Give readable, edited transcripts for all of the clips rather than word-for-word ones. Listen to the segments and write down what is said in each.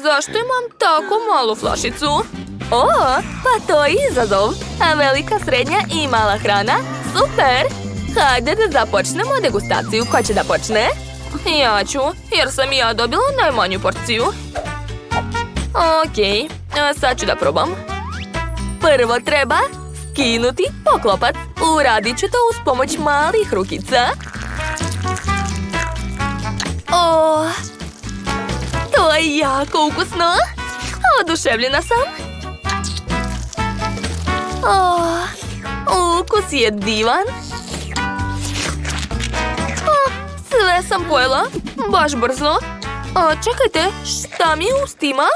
Zašto imam tako malu flašicu? O, pa to je izazov. Velika, srednja i mala hrana. Super! Hajde da započnemo degustaciju. Ko će da počne? Ja ću, jer sam ja dobila najmanju porciju. Okej, sad ću da probam. Prvo treba skinuti poklopac. Uradit ću to uz pomoć malih rukica. To je jako ukusno. Oduševljena sam. Ukus je divan. Sve sam pojela. Baš brzo. Čekajte, šta mi je ustima?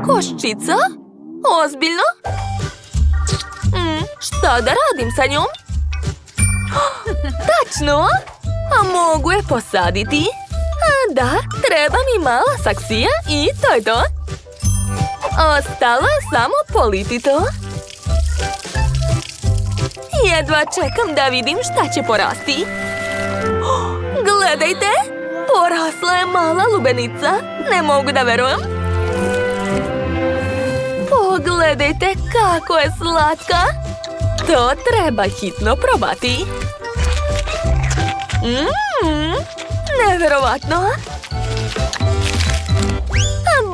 Koščica? Ozbiljno? Šta da radim sa njom? Tačno! Mogu je posaditi. Da, treba mi mala saksija i to je to. Ostalo je samo politi to. Jedva čekam da vidim šta će porasti. Gledajte! Porasla je mala lubenica. Ne mogu da verujem. Pogledajte kako je slatka. To treba hitno probati. Neverovatno.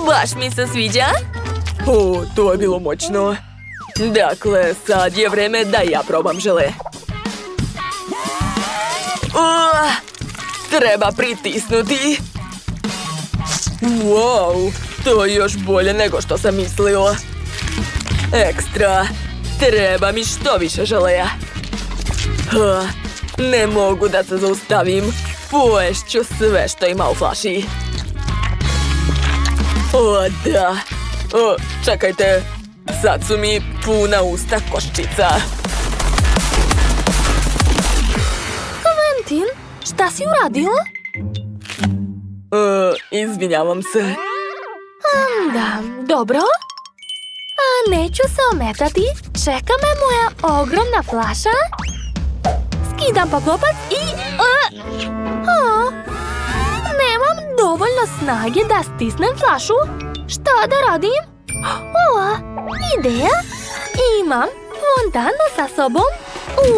Baš mi se sviđa. To je bilo moćno. Dakle, sad je vreme da ja probam žele. Treba pritisnuti. Wow, to je još bolje nego što sam mislio. Ekstra. Treba mi što više želeja. Ne mogu da se zaustavim. Poješću sve što ima u flaši. Da. Čekajte. Sad su mi puna usta koščica. Quentin, šta si uradio? Izvinjavam se. Da, dobro. Neću se ometati. Čeka me moja ogromna flaša. Skidam poklopac i... Nemam dovoljno snage da stisnem flašu. Šta da radim? Ideja. Imam fontanu sa sobom.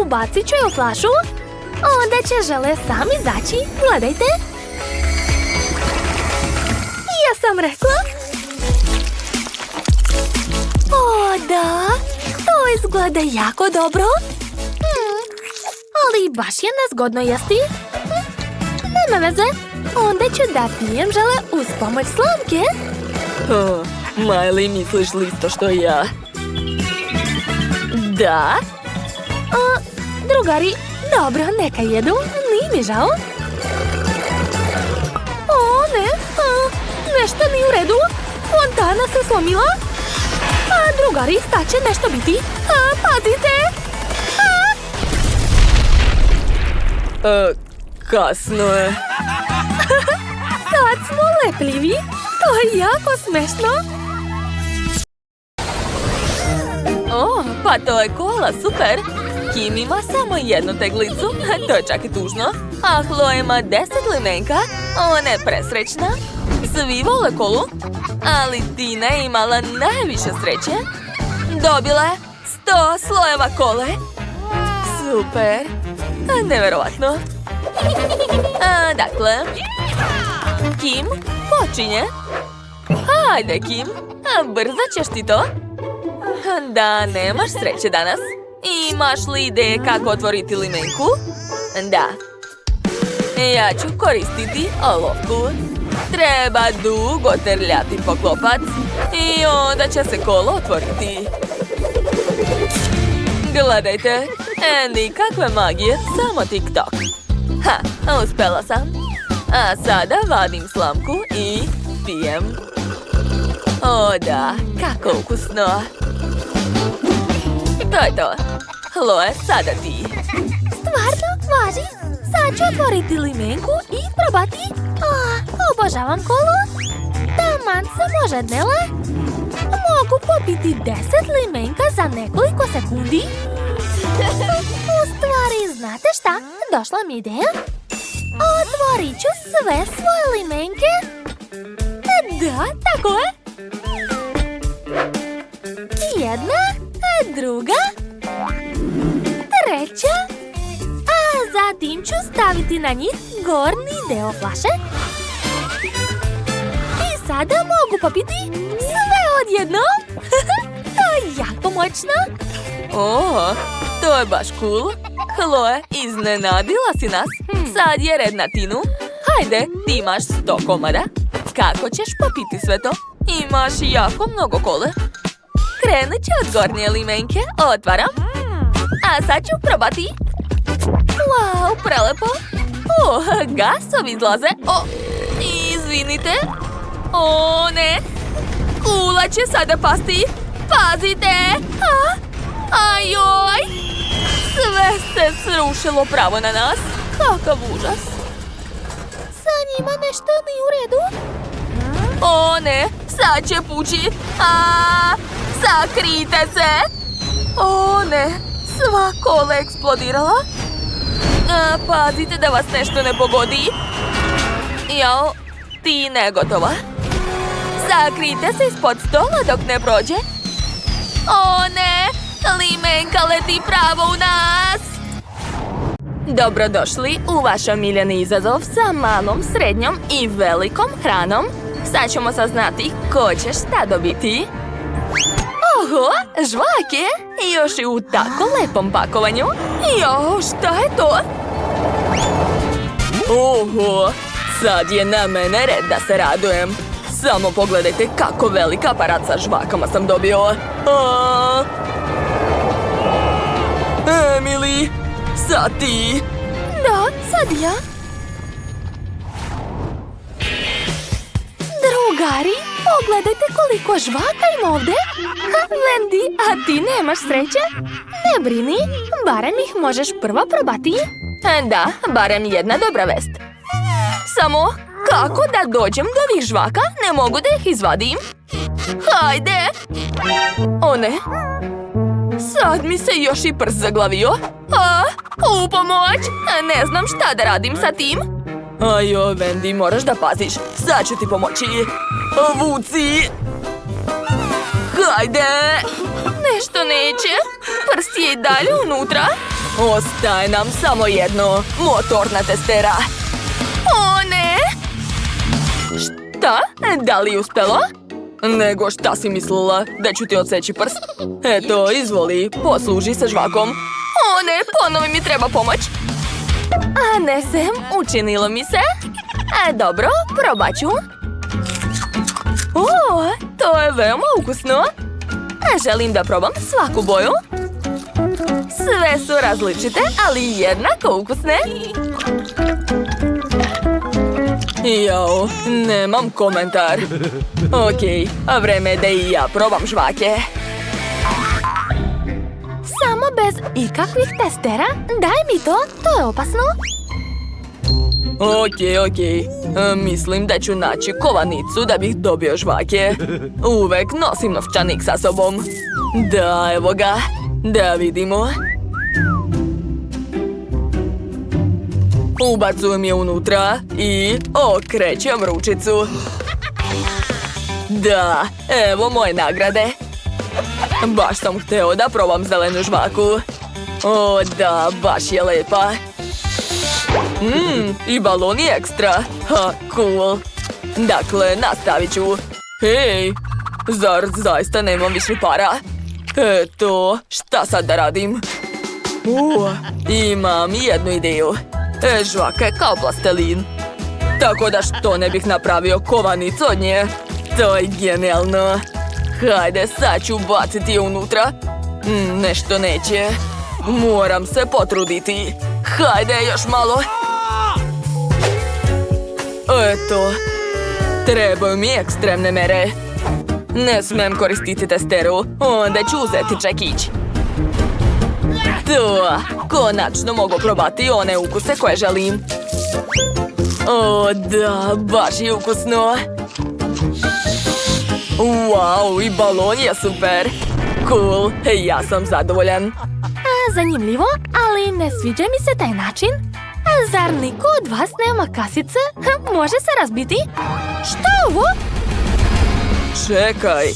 Ubacit ću je u flašu. Onda će žele sami izaći. Gledajte. Ja sam rekla. Da. To izgleda jako dobro. Ali baš je nezgodno jesti. Nema veze. Onda ću da pijem žele uz pomoć slamke. Miley, misliš li isto što ja? Da? Drugari, dobro, neka jedu. Nije mi žao. Ne. Nešto nije u redu. Fontana se slomila. Drugari, sad će nešto biti. Pazite. Kasno je. Sad smo lepljivi. To je jako smešno. Pa to je kola, super. Kim ima samo jednu teglicu, to je čak i tužno. A Chloe ima 10 limenka, ona je presrećna. Svi vole kolu, ali Tina je imala najviše sreće. Dobila je 100 slojeva kole. Super. Neverovatno. Dakle, Kim počinje. Hajde, Kim, brzo ćeš ti to. Da, nemaš sreće danas. Imaš li ideje kako otvoriti limenku? Da. Ja ću koristiti olovku. Treba dugo trljati poklopac i onda će se kolo otvoriti. Gledajte, nikakve magije, samo TikTok. Uspela sam. A sada vadim slamku i pijem. Da, kako ukusno. To je to. Chloe, sada ti. Stvarno, važi. Sad ću otvoriti limenku i probati. Obožavam kolu. Taman se može dnela. Mogu popiti 10 limenka za nekoliko sekundi. U stvari, znate šta? Došla mi ideja. Otvorit ću sve svoje limenke. Da, tako je. Jedna, druga, treća. A zatim ću staviti na njih gornji deo flaše. I sada mogu popiti sve odjednom. To je jako moćno. O, to je baš cool. Chloe, iznenadila si nas. Sad je red na Tinu. Hajde, ti imaš 100 komada. Kako ćeš popiti sve to? Imaš jako mnogo kole. Krenut ću od gornje limenke. Otvaram. A sad ću probati. Wow, prelepo. Gasovi izlaze. Izvinite. Ne. Kula će sada pasti. Pazite. Ajoj. Sve se srušilo pravo na nas. Kakav užas. Sa njima nešto nije u redu. Ne, sad će pući. Sakrite se. Ne, sva kola je eksplodirala. Pazite da vas nešto ne pogodi. Jao, ti negotova. Sakrite se ispod stola dok ne prođe. Ne, limenka leti pravo u nas. Dobrodošli u vaš omiljeni izazov sa malom, srednjom i velikom hranom. Sad ćemo saznati ko će šta dobiti. Oho, žvake! Još i u tako lepom pakovanju. Jo, šta je to? Oho, sad je na mene red da se radujem. Samo pogledajte kako velik aparat sa žvakama sam dobio. Emily, sad ti. Da, sad ja. Drugari, pogledajte koliko žvaka ima ovdje. Wendy, a ti nemaš sreće? Ne brini, barem ih možeš prvo probati. Da, barem jedna dobra vest. Samo, kako da dođem do ovih žvaka? Ne mogu da ih izvadim. Hajde! Ne. Sad mi se još i prst zaglavio. U pomoć! Ne znam šta da radim sa tim. Ajo, Wendy, moraš da paziš. Sad ću ti pomoći. Vuci! Hajde! Nešto neće. Prst je i dalje unutra. Ostaje nam samo jedno. Motorna testera. Ne! Šta? Da li uspelo? Nego šta si mislila? Da ću ti odseći prst? Eto, izvoli, posluži se žvakom. Ne, ponovo mi treba pomoć. Ne sem, učinilo mi se. Dobro, probat ću. To je veoma ukusno. Želim da probam svaku boju. Sve su različite, ali jednako ukusne. Jao, nemam komentar. Okej, a vreme je da i ja probam žvake. Samo bez ikakvih testera? Daj mi to, to je opasno. Okej. Mislim da ću naći kovanicu da bih dobio žvake. Uvek nosim novčanik sa sobom. Da, evo ga. Da vidimo. Ubacujem je unutra i okrećem ručicu. Da, evo moje nagrade. Baš sam hteo da probam zelenu žvaku. Da, baš je lepa. I balon je ekstra. Cool. Dakle, nastavit ću. Hej, zar zaista nemam više para? Eto, šta sad da radim? Imam jednu ideju. Žvaka je kao plastelin. Tako da što ne bih napravio kovanicu od nje? To je genijalno. Hajde, sad ću baciti je unutra. Nešto neće. Moram se potruditi. Hajde, još malo. Eto. Trebaju mi ekstremne mere. Ne smem koristiti testeru. Onda ću uzeti čekić. To, konačno mogu probati one ukuse koje želim. Da, baš je ukusno. Wow, i balon je super. Cool, ja sam zadovoljan. Zanimljivo, ali ne sviđa mi se taj način. Zar niko od vas nema kasice? Može se razbiti? Što je ovo? čekaj.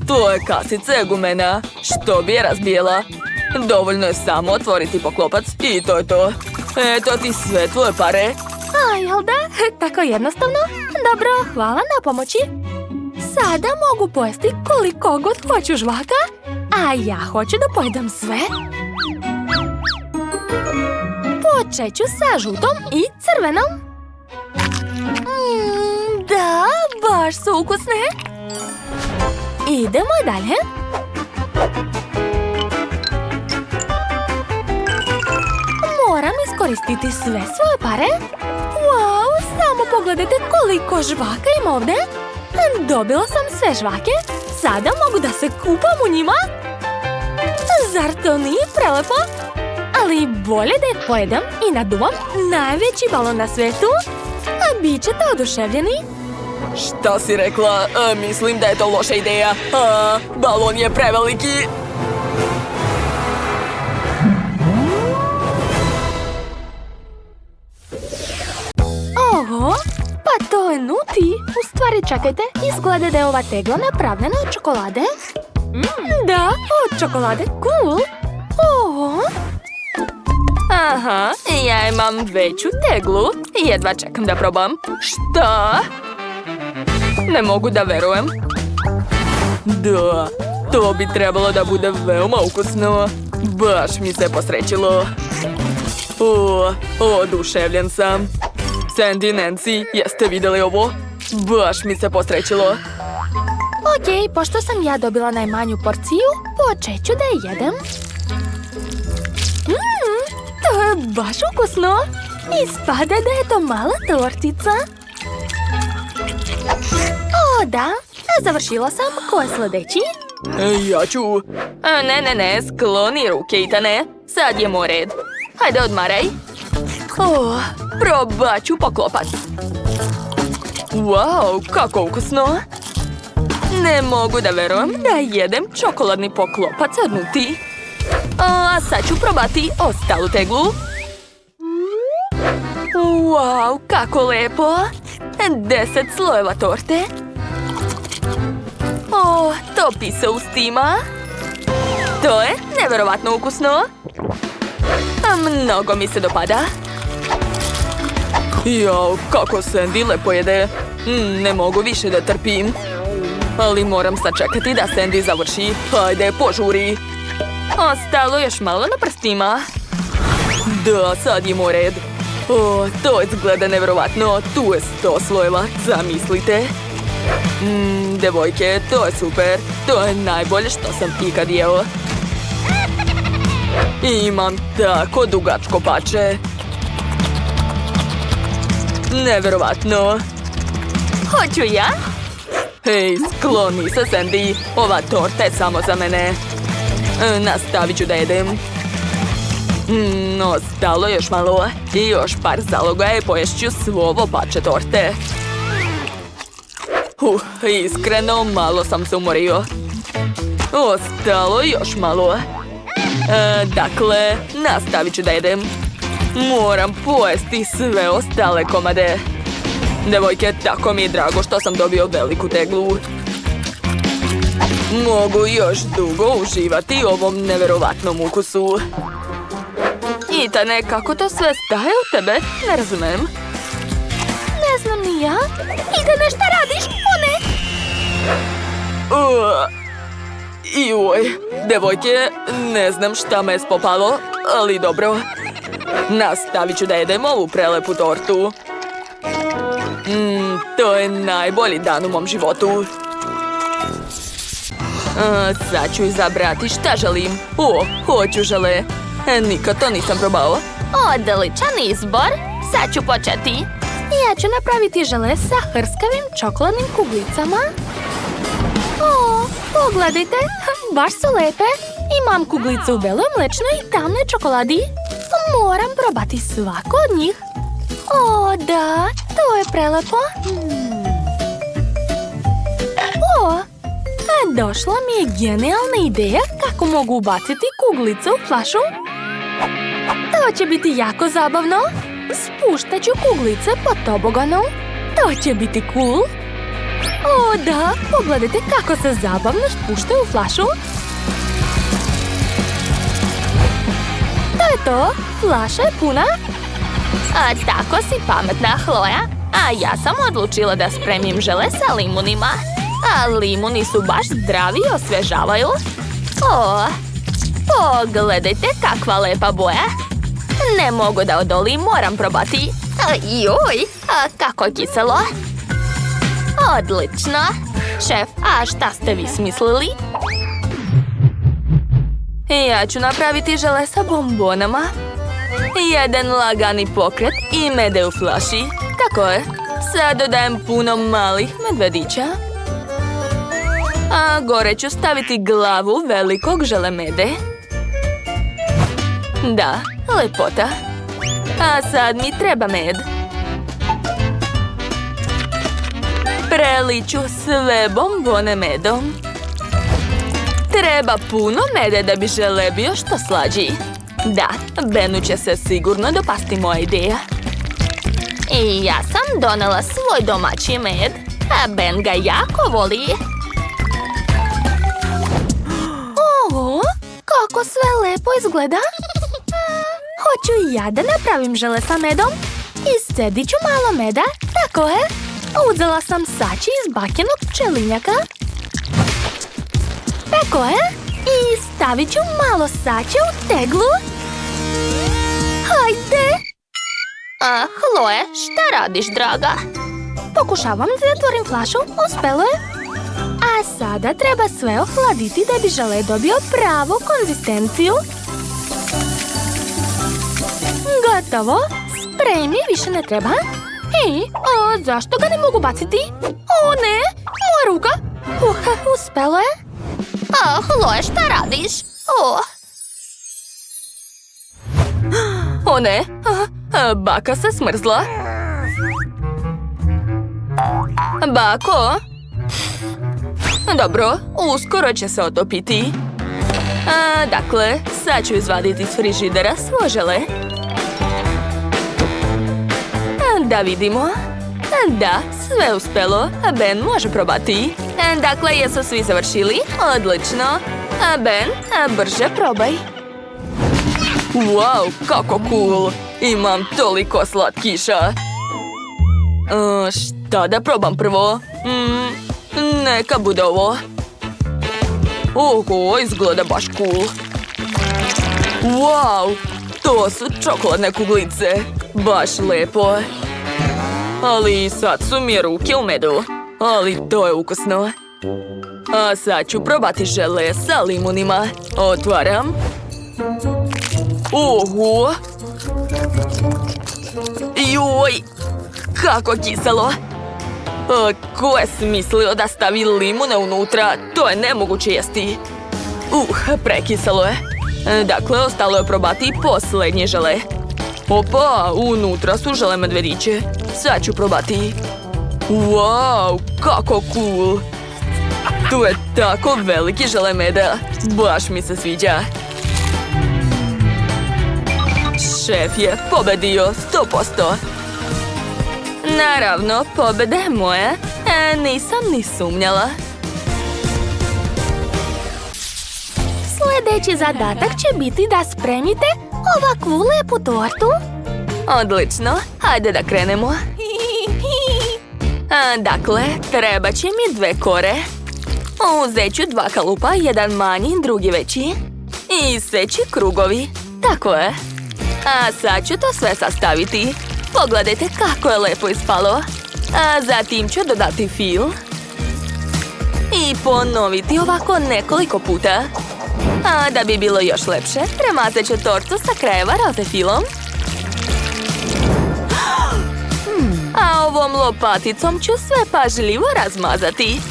To je kasica gumena. Što bi je razbijela? Dovoljno je samo otvoriti poklopac i to je to. Eto ti sve tvoje pare. A, jel da? Tako jednostavno? Dobro, hvala na pomoći. Sada mogu pojesti koliko god hoću žvaka, a ja hoću da pojedem sve. Počet ću sa žutom i crvenom. Da, baš su ukusne. Idemo dalje. Moram iskoristiti sve svoje pare. Wow, samo pogledajte koliko žvaka ima ovdje. Dobila sam sve žvake. Sada mogu da se kupam u njima. Zar to nije prelepo? Ali bolje da ih pojedem i naduvam najveći balon na svijetu. A bit ćete oduševljeni. Šta si rekla? Mislim da je to loša ideja. Balon je preveliki. Oho, pa to je Nuti. U stvari, čekajte, izgleda da je ova tegla napravljena od čokolade. Da, od čokolade, cool. Oho. Aha, ja imam veću teglu. Jedva čekam da probam. Šta? Ne mogu da verujem. Da, to bi trebalo da bude veoma ukusno. Baš mi se posrećilo. Oduševljen sam. Sandy, Nancy, jeste vidjeli ovo? Baš mi se posrećilo. Ok, pošto sam ja dobila najmanju porciju, počet ću da je jedem. To je baš ukusno. Ispada da je to mala tortica. O, da. Završila sam. Ko je sljedeći? Ja ću. Ne, skloni ruke, Itane. Sad je moj red. Hajde, odmaraj. Probat ću poklopac. Wow, kako ukusno. Ne mogu da verujem da jedem čokoladni poklopac od Nuti. A sad ću probati ostalu teglu. Wow, kako lepo. 10 slojeva torte. Topi se ustima. To je neverovatno ukusno. Mnogo mi se dopada. Jao, kako Sandy lepo jede. Ne mogu više da trpim. Ali moram sačekati da Sandy završi. Hajde, požuri. Ostalo još malo na prstima. Da, sad je moj red. To izgleda nevjerovatno. Tu je 100 slojeva, zamislite. Devojke, to je super. To je najbolje što sam ikad jeo. Imam tako dugačko pače. Nevjerovatno. Hoću ja? Hej, skloni se, Sandy. Ova torta je samo za mene. Nastavit ću da jedem. Ostalo još malo. I još par zaloga i poješću svo ovo pače torte. Iskreno, malo sam se umorio. Ostalo još malo. Dakle, nastavit ću da jedem. Moram pojesti sve ostale komade. Devojke, tako mi je drago što sam dobio veliku teglu. Mogu još dugo uživati u ovom neverovatnom ukusu. Itane, kako to sve staje u tebe? Ne razumem. Ne znam ni ja. Itane, šta radiš? O ne! Joj, devojke, ne znam šta me je spopalo, ali dobro. Nastavit ću da jedem ovu prelepu tortu. To je najbolji dan u mom životu. Sad ću izabrati šta želim. Hoću žele. Nikad to nisam probao. Odličan izbor. Sad ću početi. Ja ću napraviti žele sa hrskavim čokoladnim kuglicama. Pogledajte, baš su lepe. Imam kuglice u beloj, mlečnoj i tamnoj čokoladi. Moram probati svaku od njih. Da, to je prelepo. Došla mi je genijalna ideja kako mogu ubaciti kuglice u flašu. To će biti jako zabavno. Spuštat ću kuglice po toboganu. To će biti cool. O da, pogledajte kako se zabavno spuštaju u flašu. To je to, flaša je puna. A tako si pametna, Chloe. A ja sam odlučila da spremim žele sa limunima. A limuni su baš zdravi i osvježavaju. O, pogledajte kakva lepa boja. Ne mogu da odolim, moram probati. Joj, kako je kiselo. Odlično. Šef, a šta ste vi smislili? Ja ću napraviti žele sa bombonama. Jedan lagani pokret i mede u flaši. Tako je. Sad dodajem puno malih medvedića. A gore ću staviti glavu velikog žele mede. Da, lepota. A sad mi treba med. Preliću sve bombone medom. Treba puno mede da bi žele bio što slađi. Da, Benu će se sigurno dopasti moja ideja. I ja sam donela svoj domaći med, a Ben ga jako voli. Oho, kako sve lepo izgleda. Hoću i ja da napravim žele sa medom. Iscedit ću malo meda, tako je. Uzela sam sači iz bakinog pčelinjaka. Tako je. I stavit ću malo sače u teglu. Hajde! A, Chloe, šta radiš, draga? Pokušavam da zatvorim flašu, uspelo je. A sada treba sve ohladiti da bi žele dobio pravu konzistenciju. Gotovo. Sprej mi više ne treba. Ej, zašto ga ne mogu baciti? O ne, moja ruka. Uspelo je. A, Chloe, šta radiš? O ne, baka se smrzla. Bako? Dobro, uskoro će se otopiti. Dakle, sad ću izvaditi iz frižidera svo žele. Da vidimo. Da, sve uspelo. Ben može probati. Dakle, jesu svi završili? Odlično. Ben, brže probaj. Wow, kako cool. Imam toliko slatkiša. Šta da probam prvo? Neka bude ovo. Oho, izgleda baš cool. Wow, to su čokoladne kuglice. Baš lepo. Ali sad su mi ruke u medu. Ali to je ukusno. A sad ću probati žele sa limunima. Otvaram. Oho! Joj! Kako kiselo! Ko je smislio da stavi limune unutra? To je nemoguće jesti. Prekiselo je. Dakle, ostalo je probati posljednje žele. Opa, unutra su žele medvediće. Sad ću probati. Wow, kako cool! Tu je tako veliki žele meda. Baš mi se sviđa. Šef je pobedio 100%. Naravno, pobeda je moja. Nisam ni sumnjala. Sljedeći zadatak će biti da spremite ovakvu lepu tortu. Odlično, hajde da krenemo. Dakle, treba će mi 2 kore. Uzet ću 2 kalupa, jedan manji, drugi veći. I seći krugovi. Tako je. A sad ću to sve sastaviti. Pogledajte kako je lepo ispalo. A zatim ću dodati fil. I ponoviti ovako nekoliko puta. A da bi bilo još lepše, premazat ću tortu sa krajeva roze filom. A ovom lopaticom ću sve pažljivo razmazati.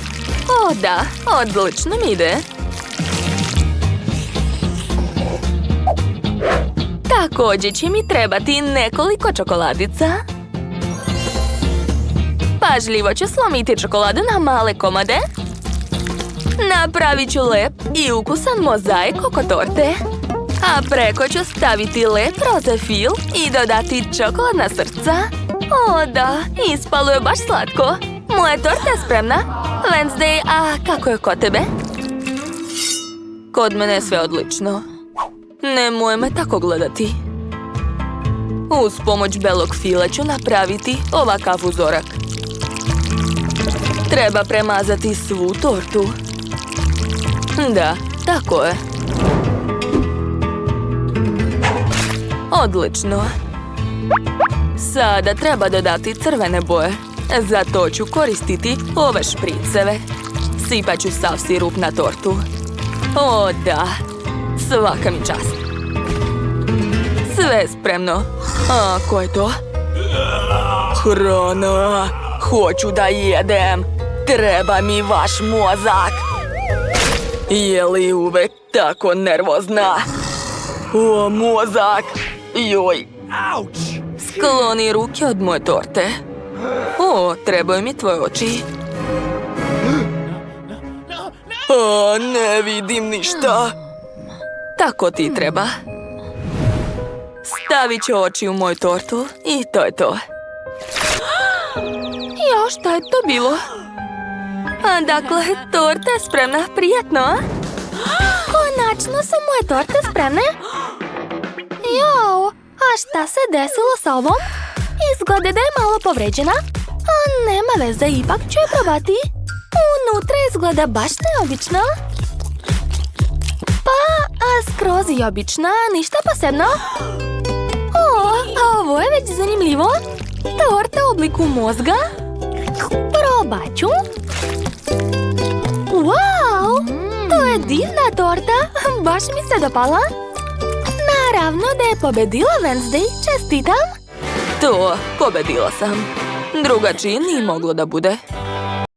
O da, odlično mi ide. Također će mi trebati nekoliko čokoladica. Pažljivo ću slomiti čokoladu na male komade. Napravit ću lep i ukusan mozaik oko torte. A preko ću staviti lep roze fil i dodati čokoladna srca. O da, ispalo je baš slatko. Moja torta je spremna. Wednesday, a kako je kod tebe? Kod mene je sve odlično. Nemoj me tako gledati. Uz pomoć belog fila ću napraviti ovakav uzorak. Treba premazati svu tortu. Da, tako je. Odlično. Sada treba dodati crvene boje. Za to ću koristiti ove špriceve. Sipat ću sav sirup na tortu. O, da. Svaka mi čast. Sve je spremno. A, ko je to? Hrana. Hoću da jedem. Treba mi vaš mozak. Je li uvek tako nervozna? O, mozak. Joj. Skloni ruke od moje torte. O, trebaju mi tvoje oči. O, ne vidim ništa. Tako ti treba. Stavit ću oči u moju tortu i to je to. Jo, šta je to bilo? A, dakle, torta je spremna. Prijatno, a? Konačno su moje torte spremne. Jo, a šta se desilo sa ovom? Izgleda da je malo povređena. A nema veze, ipak ću je probati. Unutra izgleda baš neobično. Pa, skroz i obična, ništa posebno. O, a ovo je već zanimljivo. Torta u obliku mozga. Probat ću. Wow, to je divna torta. Baš mi se dopala. Naravno da je pobedila Wednesday. Čestitam. To, pobedila sam. Drugačije nije moglo da bude.